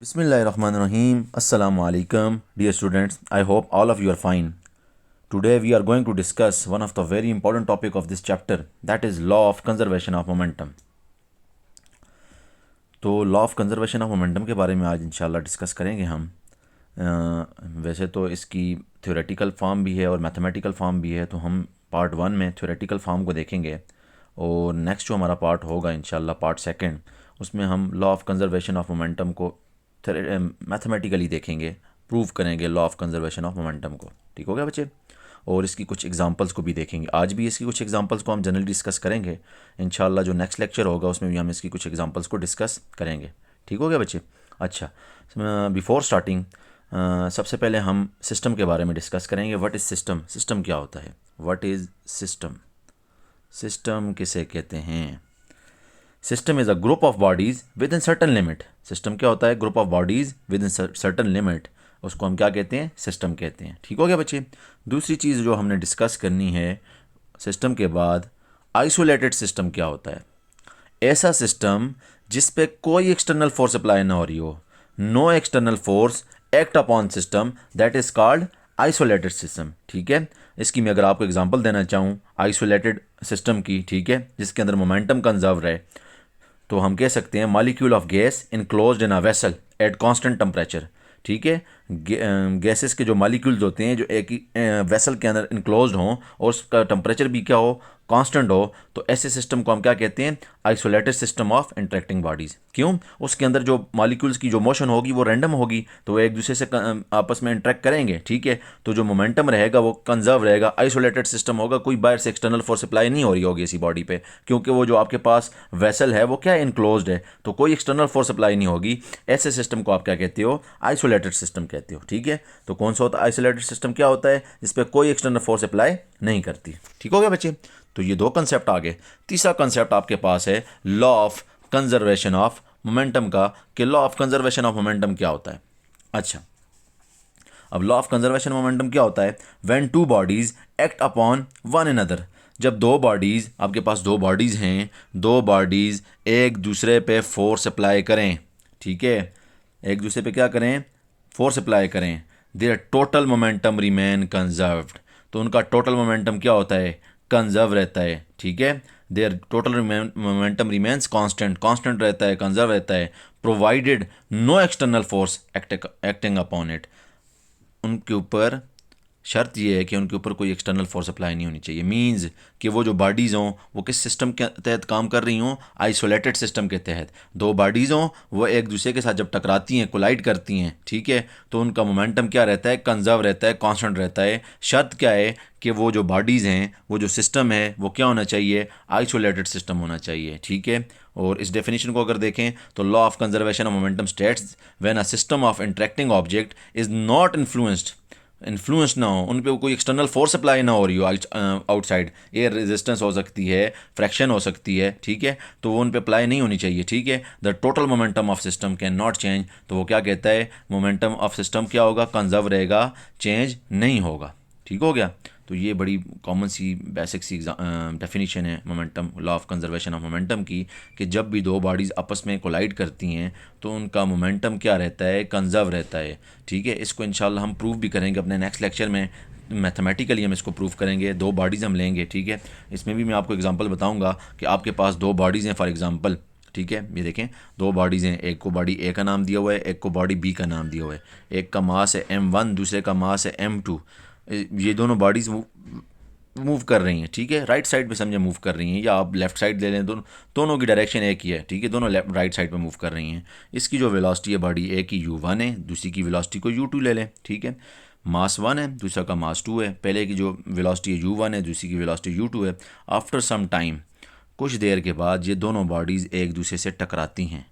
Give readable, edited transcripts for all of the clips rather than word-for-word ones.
Bismillahirrahmanirrahim. Assalamu alaikum, dear students. I hope all of you are fine. Today we are going to discuss one of the very important topic of this chapter, that is law of conservation of momentum. तो law of conservation of momentum के बारे में आज इंशाल्लाह discuss करेंगे हम। वैसे तो इसकी थ्योरेटिकल फॉर्म भी है और मैथमेटिकल फॉर्म भी है, तो हम पार्ट 1 में थ्योरेटिकल फॉर्म को देखेंगे और नेक्स्ट जो हमारा पार्ट होगा इंशाल्लाह पार्ट 2 उसमें हम law of conservation of momentum को मैथमेटिकली देखेंगे, प्रूव करेंगे law of conservation of momentum को। ठीक हो गया बच्चे? और इसकी कुछ एग्जांपल्स को भी देखेंगे। आज भी इसकी कुछ एग्जांपल्स को हम जनरली डिस्कस करेंगे। इंशाल्लाह जो नेक्स्ट लेक्चर होगा उसमें भी हम इसकी कुछ एग्जांपल्स को डिस्कस करेंगे। ठीक हो गया बच्चे? अच्छा, बिफोर स्टार्टिंग सबसे पहले हम सिस्टम के बारे में डिस्कस करेंगे। What is system? सिस्टम क्या होता है? What is system? सिस्टम किसे कहते हैं? System is a group of bodies with in certain limit. System क्या होता है? Group of bodies with in certain limit, उसको हम क्या कहते हैं? सिस्टम कहते हैं। ठीक हो गया बच्चे? दूसरी चीज़ जो हमने डिस्कस करनी है सिस्टम के बाद, आइसोलेटेड सिस्टम क्या होता है? ऐसा सिस्टम जिस पे कोई एक्सटर्नल फोर्स अप्लाई ना हो रही हो, no external force act upon system, that is called isolated system. ठीक है, इसकी मैं अगर आपको एग्जांपल देना चाहूँ आइसोलेटेड सिस्टम की, ठीक है, जिसके अंदर मोमेंटम कंजर्व रहे, तो हम कह सकते हैं molecule of gas enclosed in a vessel at constant temperature. ठीक है, गैसेस के जो मॉलिक्यूल्स होते हैं जो एक ही वेसल के अंदर इनक्लोज्ड हों और उसका टेम्परेचर भी क्या हो? कांस्टेंट हो, तो ऐसे सिस्टम को हम क्या कहते हैं? Isolated system of interacting bodies. क्यों? उसके अंदर जो मॉलिक्यूल्स की जो मोशन होगी वो रैंडम होगी, तो वो एक दूसरे से आपस में इंटरेक्ट करेंगे। ठीक है, तो जो मोमेंटम रहेगा वो कंजर्व रहेगा, आइसोलेटेड सिस्टम होगा, कोई बाहर से एक्सटर्नल फोर्स अप्लाई नहीं हो रही होगी इसी बॉडी पे, क्योंकि वो जो आपके पास वेसल है वो क्या है? इनक्लोज्ड है, तो कोई एक्सटर्नल फोर्स अप्लाई नहीं होगी। ऐसे सिस्टम को आप क्या कहते हो? आइसोलेटेड सिस्टम कहते हो। ठीक है, तो कौन सा होता है आइसोलेटेड सिस्टम? क्या होता है? जिस पे कोई एक्सटर्नल फोर्स अप्लाई नहीं करती। ठीक हो गया बच्चे? तो ये दो कंसेप्ट आ गए। तीसरा कंसेप्ट आपके पास है law of conservation of momentum का, कि law of conservation of momentum क्या होता है। अच्छा, अब लॉ ऑफ कंजर्वेशन मोमेंटम क्या होता है? When two bodies act upon one another, जब दो बॉडीज़, आपके पास दो बॉडीज़ हैं, दो बॉडीज़ एक दूसरे पे फोर्स अप्लाई करें। ठीक है, एक दूसरे पे क्या करें? फोर्स अप्लाई करें। Their total momentum remain conserved, तो उनका टोटल मोमेंटम क्या होता है? कंजर्व रहता है। ठीक है, their total momentum remains constant, constant रहता है, कंजर्व रहता है, provided no external force acting upon it. उनके ऊपर शर्त ये है कि उनके ऊपर कोई एक्सटर्नल फोर्स अप्लाई नहीं होनी चाहिए। मींस कि वो जो बॉडीज़ हों वो किस सिस्टम के तहत काम कर रही हों? आइसोलेटेड सिस्टम के तहत। दो बॉडीज़ हों, वो एक दूसरे के साथ जब टकराती हैं, कोलाइड करती हैं, ठीक है, तो उनका मोमेंटम क्या रहता है? कंजर्व रहता है, कांस्टेंट रहता है। शर्त क्या है? कि वो जो बॉडीज़ हैं, वो जो सिस्टम है वो क्या होना चाहिए? आइसोलेटेड सिस्टम होना चाहिए। ठीक है, और इस डेफिनेशन को अगर देखें तो law of conservation of momentum states when a system of interacting object is not influence ना हो, उन पर कोई एक्सटर्नल फोर्स अप्लाई ना हो रही हो आउटसाइड, एयर रेजिस्टेंस हो सकती है, फ्रैक्शन हो सकती है, ठीक है, तो वो उन पर अप्लाई नहीं होनी चाहिए। ठीक है, the total momentum of system can not change, तो वो क्या कहता है? मोमेंटम ऑफ सिस्टम क्या होगा? कंजर्व रहेगा, चेंज नहीं होगा। ठीक हो गया? तो ये बड़ी कॉमन सी बेसिक सी डेफिनेशन है momentum, law of conservation of momentum की, कि जब भी दो बॉडीज़ आपस में कोलाइड करती हैं तो उनका मोमेंटम क्या रहता है? कंजर्व रहता है। ठीक है, इसको इंशाल्लाह हम प्रूव भी करेंगे अपने नेक्स्ट लेक्चर में, मैथमेटिकली हम इसको प्रूव करेंगे। दो बॉडीज़ हम लेंगे, ठीक है, इसमें भी मैं आपको एग्जांपल बताऊंगा कि आपके पास दो बॉडीज़ हैं फॉर एग्जांपल। ठीक है, ये देखें, दो बॉडीज़ हैं, एक को बॉडी ए का नाम दिया हुआ है, एक को बॉडी बी का नाम दिया हुआ है। एक का मास है m1, दूसरे का मास है m2। ये दोनों बॉडीज़ मूव कर रही हैं, ठीक है, राइट साइड पे समझे मूव कर रही हैं, या आप लेफ्ट साइड ले लें, दोनों की डायरेक्शन एक ही है। ठीक है, दोनों लेफ्ट राइट साइड पे मूव कर रही हैं। इसकी जो वेलोसिटी है बॉडी ए की u1 है, दूसरी की वेलोसिटी को u2 ले लें। ठीक है, मास 1 है, दूसरा का मास 2 है, पहले की जो वेलोसिटी है u1 है, दूसरी की वेलोसिटी u2 है। आफ्टर सम टाइम, कुछ देर के बाद ये दोनों बॉडीज़ एक दूसरे से टकराती हैं।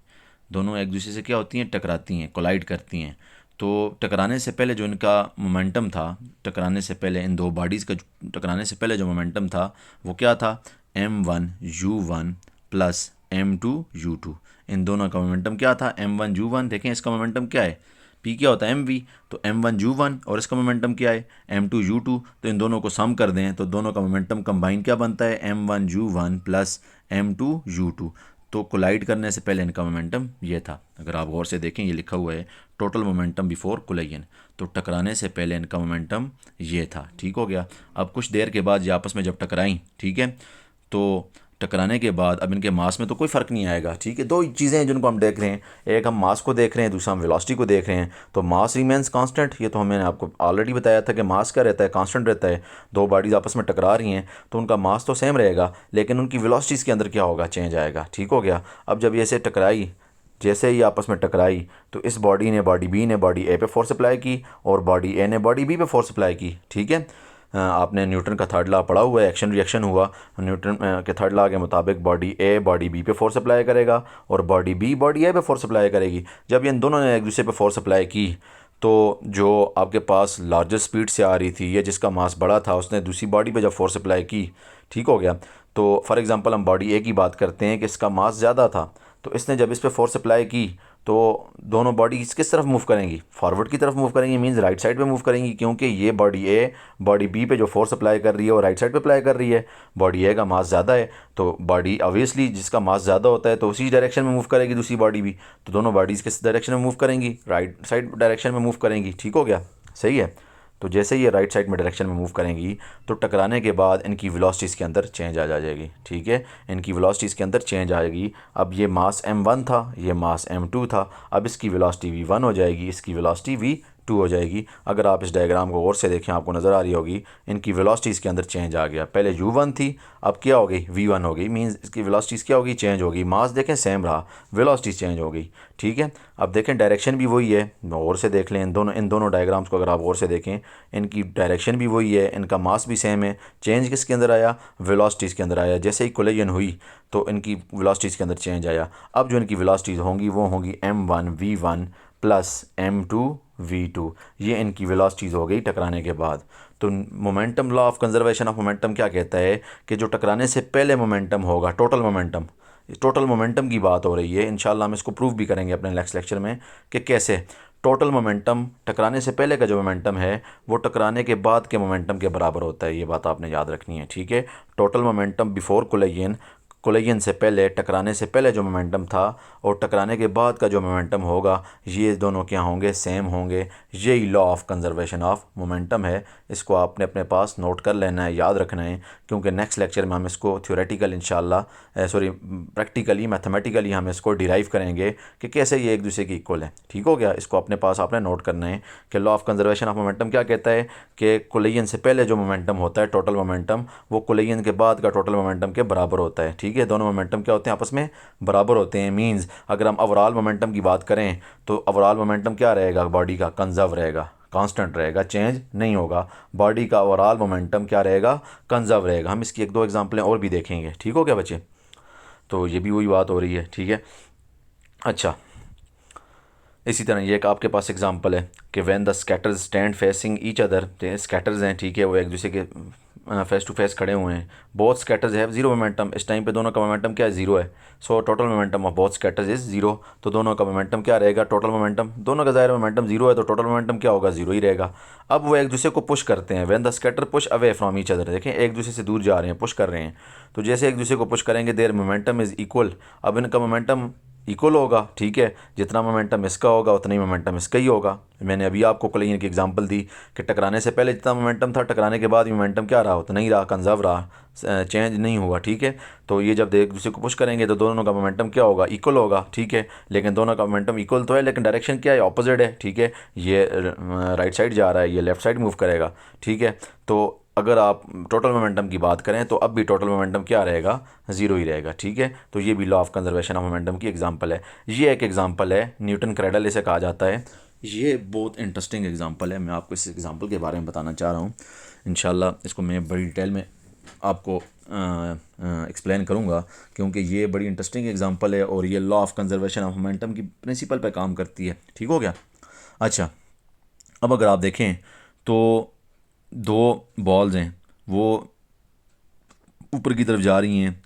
दोनों एक दूसरे से क्या होती हैं? टकराती हैं, कोलाइड करती हैं। तो टकराने से पहले जो इनका मोमेंटम था, टकराने से पहले इन दो बॉडीज़ का टकराने से पहले जो मोमेंटम था वो क्या था? m1u1 plus m2u2। इन दोनों का मोमेंटम क्या था? m1u1। देखें इसका मोमेंटम क्या है? p क्या होता है? mv। तो m1u1 और इसका मोमेंटम क्या है? m2u2। तो इन दोनों को सम कर दें तो दोनों का मोमेंटम कंबाइन क्या बनता है? m1u1 plus m2u2। तो कोलाइड करने से पहले इनका मोमेंटम ये था। अगर आप गौर से देखें, ये लिखा हुआ है टोटल मोमेंटम बिफोर कोलाइजन, तो टकराने से पहले इनका मोमेंटम ये था। ठीक हो गया। अब कुछ देर के बाद ये आपस में जब टकराई, ठीक है, तो टकराने के बाद अब इनके मास में तो कोई फ़र्क नहीं आएगा। ठीक है, दो चीज़ें हैं जिनको हम देख रहे हैं, एक हम मास को देख रहे हैं, दूसरा हम वेलोसिटी को देख रहे हैं। तो मास रिमेंस कांस्टेंट, ये तो मैंने आपको ऑलरेडी बताया था कि मास क्या रहता है, कांस्टेंट रहता है। दो बॉडीज़ आपस में टकरा रही हैं तो उनका मास तो सेम रहेगा, लेकिन उनकी वेलोसिटीज़ के अंदर क्या होगा, चेंज आएगा। ठीक हो गया। अब जब ये से टकराई, जैसे ही आपस में टकराई, तो इस बॉडी ने बॉडी बी ने बॉडी ए पे फोर्स अप्लाई की और बॉडी ए ने बॉडी बी पे फोर्स अप्लाई की। ठीक है, आपने न्यूटन का थर्ड लॉ पढ़ा हुआ है, एक्शन रिएक्शन हुआ। न्यूटन के थर्ड लॉ के मुताबिक बॉडी ए बॉडी बी पे फोर्स अप्लाई करेगा और बॉडी बी बॉडी ए पे फोर्स अप्लाई करेगी। जब इन दोनों ने एक दूसरे पे फोर्स अप्लाई की, तो जो आपके पास लार्जर स्पीड से आ रही थी या जिसका मास बड़ा था, उसने दूसरी बॉडी पे जब फोर्स अप्लाई की, ठीक हो गया, तो फॉर एग्जांपल हम बॉडी ए की बात करते हैं कि इसका मास ज़्यादा था, तो इसने जब इस पे फोर्स अप्लाई की तो दोनों बॉडीज़ किस तरफ मूव करेंगी, फॉरवर्ड की तरफ मूव करेंगी, मींस राइट साइड पे मूव करेंगी, क्योंकि ये बॉडी ए बॉडी बी पे जो फोर्स अप्लाई कर रही है वो राइट साइड पे अप्लाई कर रही है। बॉडी ए का मास ज़्यादा है, तो बॉडी ऑब्वियसली जिसका मास ज़्यादा होता है तो उसी डायरेक्शन में मूव करेगी दूसरी बॉडी भी। तो दोनों बॉडीज़ किस डायरेक्शन में मूव करेंगी, राइट साइड डायरेक्शन में मूव करेंगी। ठीक हो गया, सही है। तो जैसे ये राइट साइड में डायरेक्शन में मूव करेंगी, तो टकराने के बाद इनकी वेलोसिटीज़ के अंदर चेंज आ जाएगी। ठीक है, इनकी वेलोसिटीज़ के अंदर चेंज आएगी। अब ये मास m1 था, ये मास m2 था, अब इसकी वेलोसिटी v1 हो जाएगी, इसकी वेलोसिटी v2 हो जाएगी। अगर आप इस डायग्राम को गौर से देखें, आपको नज़र आ रही होगी इनकी वेलोसिटीज़ के अंदर चेंज आ गया। पहले u1 थी, अब क्या हो गई, v1 हो गई, मींस इसकी वेलोसिटीज़ क्या होगी, चेंज होगी। मास देखें सेम रहा, वेलोसिटीज़ चेंज हो गई। ठीक है, अब देखें डायरेक्शन भी वही है, गौर से देख लें इन दोनों डायग्राम्स को अगर आप गौर से देखें, इनकी डायरेक्शन भी वही है, इनका मास भी सेम है। चेंज किसके अंदर आया, वेलोसिटीज़ के अंदर आया। जैसे ही कोलिजन हुई तो इनकी वेलोसिटीज़ के अंदर चेंज आया। अब जो इनकी वेलोसिटीज़ होंगी वो होंगी m1 v1 plus m2 v2, ये इनकी वेलोसिटीज़ हो गई टकराने के बाद। तो momentum, law of conservation of momentum क्या कहता है कि जो टकराने से पहले मोमेंटम होगा, टोटल मोमेंटम, टोटल मोमेंटम की बात हो रही है। इंशाल्लाह हम इसको प्रूव भी करेंगे अपने नेक्स्ट लेक्चर में कि कैसे टोटल मोमेंटम टकराने से पहले का जो मोमेंटम है वो टकराने के बाद के मोमेंटम के बराबर होता है। ये बात आपने याद रखनी है। ठीक है, total momentum before collision, collision से पहले, टकराने से पहले जो मोमेंटम था और टकराने के बाद का जो मोमेंटम होगा, ये दोनों क्या होंगे, सेम होंगे। यही law of conservation of momentum है। इसको आपने अपने पास नोट कर लेना है, याद रखना है, क्योंकि नेक्स्ट लेक्चर में हम इसको थ्योरेटिकल इंशाल्लाह प्रैक्टिकली मैथमेटिकली हम इसको डिराइव करेंगे कि कैसे ये एक दूसरे की इक्वल है। ठीक हो गया, इसको अपने पास आपने नोट करना है कि law of conservation of momentum क्या कहता है कि कोलिजन से पहले जो मोमेंटम होता है टोटल मोमेंटम, वो कोलिजन के बाद का टोटल मोमेंटम के बराबर होता है। ठीक है, दोनों मोमेंटम क्या होते हैं, आपस में बराबर होते हैं। मींस अगर हम ओवरऑल मोमेंटम की बात करें तो ओवरऑल मोमेंटम क्या रहेगा, बॉडी का कंजर्व रहेगा, कांस्टेंट रहेगा, चेंज नहीं होगा। बॉडी का ओवरऑल मोमेंटम क्या रहेगा, कंजर्व रहेगा। हम इसकी एक दो एग्जांपलें और भी देखेंगे। ठीक हो गया बच्चे, तो ये भी वही बात हो रही है। ठीक है, अच्छा, इसी तरह ये एक आपके पास एग्जांपल है कि when the scatters stand facing each other, scatters हैं, ठीक है, वो एक दूसरे के फेस टू फेस खड़े हुए हैं। Both scatters have zero momentum, इस टाइम पे दोनों का मोमेंटम क्या है, जीरो है। So total momentum of both scatters is zero, तो दोनों का मोमेंटम क्या रहेगा, टोटल मोमेंटम, दोनों का ज़ाहिर मोमेंटम जीरो है तो टोटल मोमेंटम क्या होगा, जीरो ही रहेगा। अब वो एक दूसरे को पुश करते हैं, when the scatter push away from each other, देखें एक दूसरे से दूर जा रहे हैं, पुश कर रहे हैं, तो जैसे एक दूसरे को पुश करेंगे देयर मोमेंटम इज़ इक्वल, अब इनका मोमेंटम इक्वल होगा। ठीक है, जितना मोमेंटम इसका होगा उतना ही मोमेंटम इसका ही होगा। मैंने अभी आपको कोलिजन की एग्जांपल दी कि टकराने से पहले जितना मोमेंटम था, टकराने के बाद मोमेंटम क्या रहा, उतना ही रहा, कंजर्व रहा, चेंज नहीं हुआ। ठीक है, तो ये जब एक दूसरे को पुश करेंगे तो दोनों का मोमेंटम क्या होगा, इक्वल होगा। ठीक है, लेकिन दोनों का मोमेंटम इक्वल तो है, लेकिन डायरेक्शन क्या है, ऑपोजिट है। ठीक है, ये राइट साइड जा रहा है, ये लेफ्ट साइड मूव करेगा। ठीक है, तो अगर आप टोटल मोमेंटम की बात करें तो अब भी टोटल मोमेंटम क्या रहेगा, ज़ीरो ही रहेगा। ठीक है, तो ये भी law of conservation of momentum की एग्जांपल है। ये एक एग्जांपल है, न्यूटन क्रेडल इसे कहा जाता है। ये बहुत इंटरेस्टिंग एग्जांपल है, मैं आपको इस एग्जांपल के बारे में बताना चाह रहा हूँ। इंशाल्लाह इसको मैं बड़ी डिटेल में आपको एक्सप्लेन करूँगा, क्योंकि ये बड़ी इंटरेस्टिंग एग्जांपल है और ये law of conservation of momentum की प्रिंसिपल पे काम करती है। ठीक हो गया। अच्छा, अब अगर आप देखें तो दो बॉल्स हैं, वो ऊपर की तरफ जा रही हैं,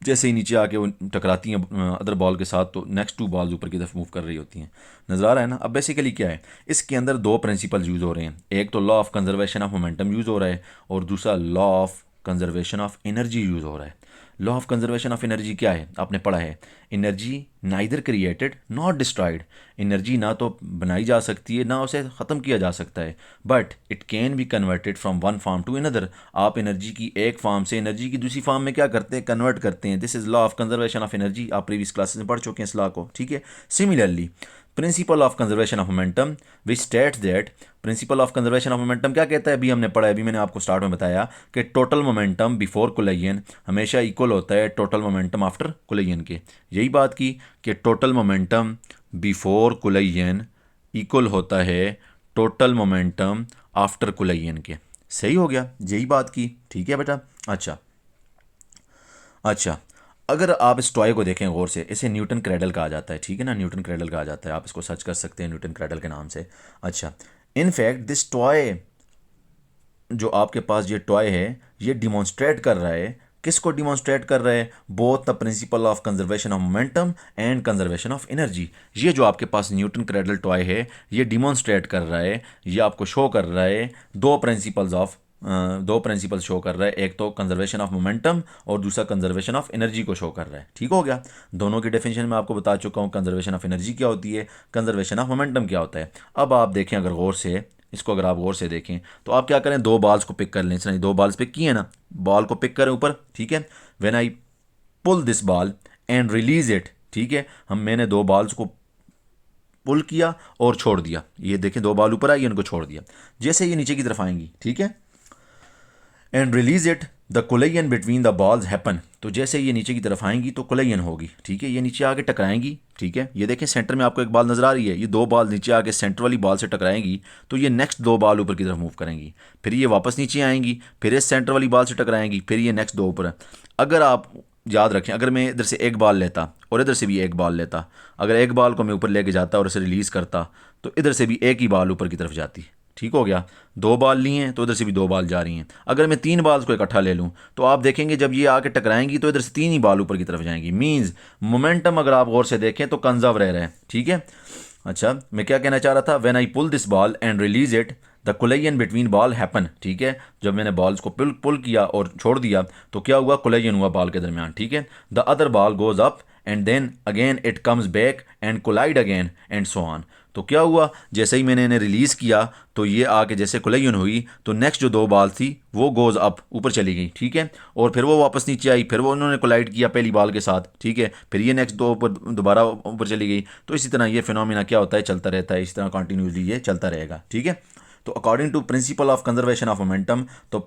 जैसे ही नीचे आके वो टकराती हैं अदर बॉल के साथ तो नेक्स्ट टू बॉल्स ऊपर की तरफ मूव कर रही होती हैं। नज़र आ रहा है ना। अब बेसिकली क्या है, इसके अंदर दो प्रिंसिपल यूज़ हो रहे हैं, एक तो law of conservation of momentum use हो रहा है और दूसरा law of conservation of energy use हो रहा है। Law of conservation of energy क्या है, आपने पढ़ा है, energy neither created not destroyed, energy ना तो बनाई जा सकती है ना उसे ख़त्म किया जा सकता है, but it can be converted from one form to another, आप एनर्जी की एक फॉर्म से एनर्जी की दूसरी फॉर्म में क्या करते हैं, कन्वर्ट करते हैं। This is law of conservation of energy, आप प्रीवियस क्लासेस में पढ़ चुके हैं इस लॉ को, ठीक है। Similarly principal of conservation of momentum which states that, principal of conservation of momentum क्या कहता है, अभी हमने पढ़ा है, अभी मैंने आपको स्टार्ट में बताया कि टोटल मोमेंटम बिफोर कोलिजन हमेशा इक्वल होता है टोटल मोमेंटम आफ्टर कोलिजन के, यही बात की कि total momentum before collision equal होता है टोटल मोमेंटम आफ्टर कोलिजन के, सही हो गया, यही बात की, ठीक है बेटा। अच्छा, अगर आप इस टॉय को देखें गौर से, इसे न्यूटन क्रैडल कहा जाता है, ठीक है ना, न्यूटन क्रैडल कहा जाता है, आप इसको सर्च कर सकते हैं न्यूटन क्रैडल के नाम से। अच्छा, इन फैक्ट दिस टॉय, जो आपके पास ये टॉय है, ये डिमॉन्स्ट्रेट कर रहा है, किसको डिमॉन्स्ट्रेट कर रहा है, both the principal of conservation of momentum and conservation of energy. ये जो आपके पास न्यूटन क्रैडल टॉय है, ये डिमॉन्स्ट्रेट कर रहा है, ये आपको शो कर रहा है दो प्रिंसिपल शो कर रहा है, एक तो कंजर्वेशन ऑफ मोमेंटम और दूसरा कंजर्वेशन ऑफ एनर्जी को शो कर रहा है, ठीक हो गया। दोनों की डेफिनेशन में आपको बता चुका हूँ, कंजर्वेशन ऑफ एनर्जी क्या होती है, कंजर्वेशन ऑफ मोमेंटम क्या होता है। अब आप देखें, अगर गौर से इसको अगर आप गौर से देखें तो आप क्या करें, दो बॉल्स को पिक कर लें, इसने दो बॉल्स पिक किए ना, बॉल को पिक करें ऊपर, ठीक है। When I pull this ball and release it, ठीक है, मैंने दो बॉल्स को पुल किया और छोड़ दिया, ये देखें दो बॉल ऊपर आई, इनको छोड़ दिया, जैसे ये नीचे की तरफ आएंगी, ठीक है, and release it the collision between the balls happen, तो जैसे ये नीचे की तरफ आएंगी तो कोलिजन होगी, ठीक है, ये नीचे आके टकराएंगी, ठीक है, ये देखें सेंटर में आपको एक बॉल नजर आ रही है, ये दो बॉल नीचे आके सेंटर वाली बॉल से टकराएंगी, तो ये नेक्स्ट दो बॉल ऊपर की तरफ मूव करेंगी, फिर ये वापस नीचे आएंगी, फिर इस सेंटर वाली बॉल से टकराएंगी, फिर ये नेक्स्ट दो ऊपर। अगर आप याद रखें, अगर मैं इधर से एक बॉल लेता और इधर से भी एक बॉल लेता, अगर एक बॉल को मैं ऊपर लेके जाता और इसे रिलीज़ करता तो इधर से भी एक ही बॉल ऊपर की तरफ जाती, ठीक हो गया। दो बॉल लिए हैं तो इधर से भी दो बॉल जा रही हैं। अगर मैं तीन बॉल्स को इकट्ठा ले लूँ तो आप देखेंगे जब ये आके टकराएंगी तो इधर से तीन ही बॉल ऊपर की तरफ जाएंगी, मींस मोमेंटम अगर आप गौर से देखें तो कंजर्व रह रहा है, ठीक है। अच्छा, मैं क्या कहना चाह रहा था, when I pull this ball and release it the collision between ball happen, ठीक है, जब मैंने बॉल्स को पुल किया और छोड़ दिया तो क्या हुआ, कोलिजन हुआ बॉल के दरमियान, ठीक है। The other ball goes up and then again it comes back and collide again and so on, तो क्या हुआ, जैसे ही मैंने इन्हें रिलीज़ किया तो ये आके जैसे कोलिजन हुई तो नेक्स्ट जो दो बॉल थी वो गोज अप ऊपर चली गई, ठीक है, और फिर वो वापस नीचे आई, फिर वो उन्होंने कोलाइड किया पहली बॉल के साथ, ठीक है, फिर ये नेक्स्ट दो ऊपर दोबारा ऊपर चली गई, तो इसी तरह ये फिनोमिना क्या होता है, चलता रहता है, इसी तरह कंटिन्यूसली ये चलता रहेगा, ठीक है। तो according to principle of conservation of momentum, तो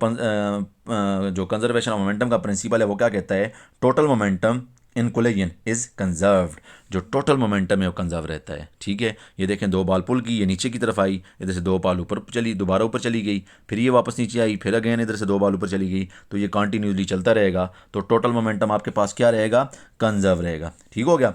जो कंजर्वेशन ऑफ मोमेंटम का प्रिंसिपल है वो क्या कहता है, total momentum in collision is conserved, जो टोटल मोमेंटम है वो कंजर्व रहता है, ठीक है। ये देखें दो बॉल पुल की, ये नीचे की तरफ आई, इधर से दो बॉल ऊपर चली, दोबारा ऊपर चली गई, फिर ये वापस नीचे आई, फिर अगेन इधर से दो बॉल ऊपर चली गई, तो ये कंटिन्यूसली चलता रहेगा, तो टोटल मोमेंटम आपके पास क्या रहेगा, कंजर्व रहेगा, ठीक हो गया।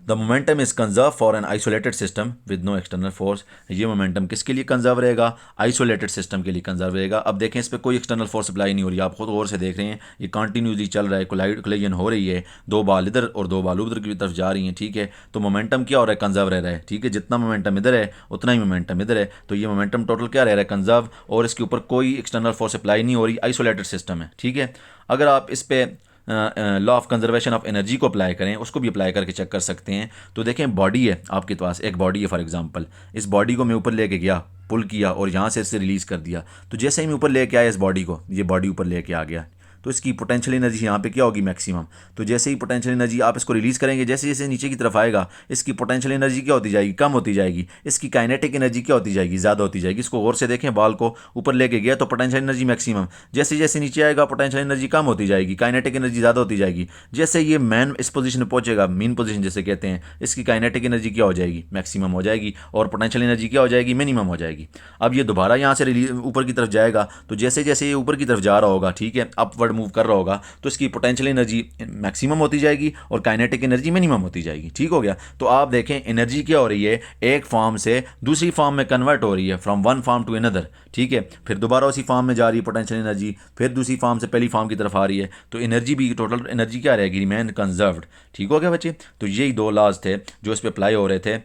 The momentum is conserve for an isolated system with no external force, ये मोमेंटम किसके लिए कंजर्व रहेगा, आइसोलेटेड सिस्टम के लिए कंजर्व रहेगा। अब देखें इस पर कोई एक्सटर्नल फोर्स अप्लाई नहीं हो रही, आप खुद गौर से देख रहे हैं, ये कंटिन्यूसली चल रहा है, कोलिजन हो रही है, दो बॉल इधर और दो बॉल उधर की तरफ जा रही हैं, ठीक है, तो मोमेंटम क्या हो रहा है, कंजर्व रह रहा है, ठीक है, जितना मोमेंटम इधर है उतना ही मोमेंटम इधर है, तो ये मोमेंटम टोटल क्या रह रहा है, कंजर्व, और इसके ऊपर कोई एक्सटर्नल फोर्स अप्लाई नहीं हो रही, आइसोलेटेड सिस्टम है, ठीक है। अगर आप इस पर law of conservation of energy को अप्लाई करें, उसको भी अप्लाई करके चेक कर सकते हैं, तो देखें बॉडी है आपके पास, एक बॉडी है फॉर एग्जांपल, इस बॉडी को मैं ऊपर लेके गया, पुल किया और यहाँ से इसे रिलीज़ कर दिया, तो जैसे ही मैं ऊपर लेके आया इस बॉडी को, ये बॉडी ऊपर लेके आ गया, तो इसकी पोटेंशियल एनर्जी यहाँ पे क्या होगी, मैक्सिमम, तो जैसे ही पोटेंशियल एनर्जी आप इसको रिलीज़ करेंगे, जैसे जैसे नीचे की तरफ आएगा इसकी पोटेंशियल एनर्जी क्या होती जाएगी, कम होती जाएगी, इसकी काइनेटिक एनर्जी क्या होती जाएगी, ज़्यादा होती जाएगी। इसको गौर से देखें, बॉल को ऊपर लेके गया तो पोटेंशियल एनर्जी मैक्सिमम, जैसे जैसे नीचे आएगा पोटेंशियल एनर्जी कम होती जाएगी, काइनेटिक एनर्जी ज़्यादा होती जाएगी, जैसे ये मैन इस पोजीशन में पहुंचेगा, मीन पोजीशन जैसे कहते हैं, इसकी काइनेटिक एनर्जी क्या हो जाएगी, मैक्सिमम हो जाएगी, और पोटेंशियल एनर्जी क्या हो जाएगी, मिनिमम हो जाएगी। अब ये दोबारा यहाँ से रिलीज ऊपर की तरफ जाएगा, तो जैसे जैसे ये ऊपर की तरफ जा रहा होगा, ठीक है, अपवर्ड मूव कर रहा होगा, तो इसकी पोटेंशियल एनर्जी मैक्सिमम होती जाएगी और काइनेटिक एनर्जी मिनिमम होती जाएगी, ठीक हो गया। तो आप देखें एनर्जी क्या हो रही है, एक फॉर्म से दूसरी फॉर्म में कन्वर्ट हो रही है, from one form to another, ठीक है, फिर दोबारा उसी फॉर्म में जा रही है पोटेंशियल एनर्जी, फिर दूसरी फॉर्म से पहली फॉर्म की तरफ आ रही है, तो एनर्जी भी, टोटल एनर्जी क्या रहेगी, रिमेन कंजर्व्ड, ठीक हो गया बच्चे। तो यही दो लॉज थे जो इस पर अप्लाई हो रहे थे,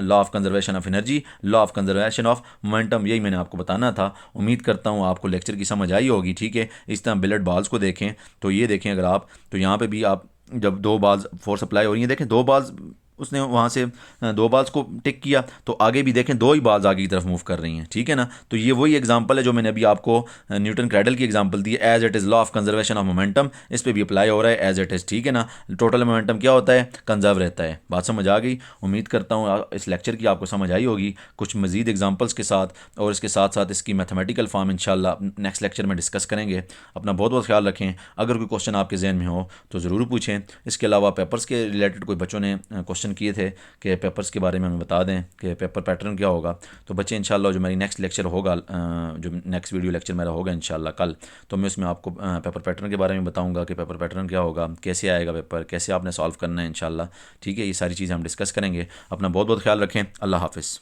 law of conservation of energy, law of conservation of momentum, यही मैंने आपको बताना था। उम्मीद करता हूँ आपको लेक्चर की समझ आई होगी, ठीक है। इस तरह बिलेट बाल्स को देखें तो ये देखें अगर आप, तो यहाँ पे भी आप जब दो बाल्स फोर्स अप्लाई हो रही है, देखें दो बाल्स उसने वहाँ से दो बाल्स को टिक किया तो आगे भी देखें दो ही बाल्स आगे की तरफ मूव कर रही हैं, ठीक है ना। तो ये वही एग्जांपल है जो मैंने अभी आपको न्यूटन क्रैडल की एग्जांपल दी है, as it is law of conservation of momentum, इस पर भी अप्लाई हो रहा है एज इट इज़, ठीक है ना। टोटल मोमेंटम क्या होता है, कंजर्व रहता है। बात समझ आ गई, उम्मीद करता हूँ इस लेक्चर की आपको समझ आई होगी कुछ मज़ीद एग्जाम्पल्स के साथ, और इसके साथ साथ इसकी मैथमेटिकल फॉर्म इंशाल्लाह नेक्स्ट लेक्चर में डिस्कस करेंगे। अपना बहुत बहुत ख्याल रखें। अगर कोई क्वेश्चन आपके जहन में हो तो ज़रूर पूछें। इसके अलावा पेपर्स के रिलेटेड कोई बच्चों ने क्वेश्चन किए थे कि पेपर्स के बारे में हमें बता दें कि पेपर पैटर्न क्या होगा, तो बच्चे इंशाल्लाह जो मेरी नेक्स्ट लेक्चर होगा, जो नेक्स्ट वीडियो लेक्चर मेरा होगा इंशाल्लाह कल, तो मैं उसमें आपको पेपर पैटर्न के बारे में बताऊंगा कि पेपर पैटर्न क्या होगा, कैसे आएगा पेपर, कैसे आपने सॉल्व करना है इंशाल्लाह, ठीक है। ये सारी चीज़ें हम डिस्कस करेंगे। अपना बहुत बहुत ख्याल रखें। अल्लाह हाफ़िज़।